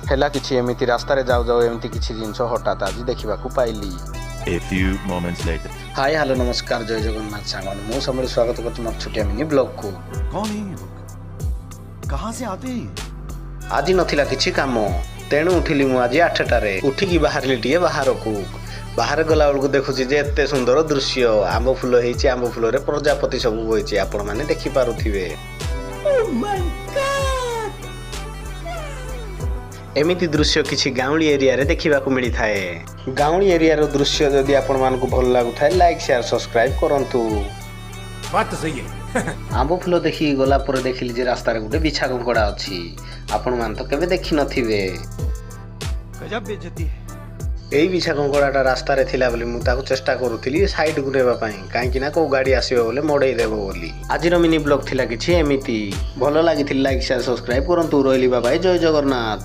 ହେଲା କିଛି ଏମିତି ରାସ୍ତାରେ ଯାଉ ଯାଉ ଏମିତି କିଛି ଜିନିଷ ହଠାତ୍ ଆଜି ଦେଖିବାକୁ ପାଇଲି। A few moments later. High hello ନମସ୍କାର ଜୟ ଜଗନ୍ନାଥ ସାଙ୍ଗମାନେ, ମୁଁ ସମୟରେ ସ୍ୱାଗତ କରୁଛି ମୋର ଛୋଟିଆ ମିନି ବ୍ଲଗକୁ। कौन है ये लोग? कहाँ से आते हैं? ଆଜି ନଥିଲା କିଛି କାମ, ତେଣୁ ଉଠିଲି ମୁଁ ଆଜି 8ଟାରେ। ଉଠିକି ବାହାରିଲି ଟିକେ ବାହାରକୁ। ବାହାରେ ଗଲା ବେଳକୁ ଦେଖୁଛି ଯେ ଏତେ ସୁନ୍ଦର ଦୃଶ୍ୟ, ଆମ୍ବ ଫୁଲ ହେଇଛି, ଆମ୍ବ ଫୁଲରେ ପ୍ରଜାପତି ସବୁ ବଇଛି, ଆପଣମାନେ ଦେଖିପାରୁଥିବେ। ଏମିତି ଦୃଶ୍ୟ କିଛି ଗାଉଁଲି ଏରିଆରେ ଦେଖିବାକୁ ମିଳିଥାଏ। ଗାଉଁଲି ଏରିଆର ଦୃଶ୍ୟ ଯଦି ଆପଣମାନଙ୍କୁ ଭଲ ଲାଗୁଥାଏ ଲାଇକ୍ ସେୟାର ସବସ୍କ୍ରାଇବ କରନ୍ତୁ। बात तो सही है। ଆମ୍ବ ଫୁଲ ଦେଖିକି ଗଲା ପରେ ଦେଖିଲି ଯେ ରାସ୍ତାରେ ଗୋଟେ ବିଛା କଙ୍କଡ଼ା ଅଛି। ଆପଣମାନେ ତ କେବେ ଦେଖିନଥିବେ। गजब बेइज्जती है। ଏଇ ବିଛା କଙ୍କଡ଼ାଟା ରାସ୍ତାରେ ଥିଲା ବୋଲି ମୁଁ ତାକୁ ଚେଷ୍ଟା କରୁଥିଲି ସାଇଡକୁ ନେବା ପାଇଁ, କାହିଁକି ନା କୋଉ ଗାଡ଼ି ଆସିବ ବୋଲେ ମଡ଼େଇ ଦେବ ବୋଲି। ଆଜିର ମିନି ବ୍ଲଗ ଥିଲା କିଛି ଏମିତି। ଭଲ ଲାଗିଥିଲା ଲାଇକ୍ ସେୟାର ସବସ୍କ୍ରାଇବ କରନ୍ତୁ। ରହିଲି ବାବାଇ, ଜୟ ଜଗନ୍ନାଥ।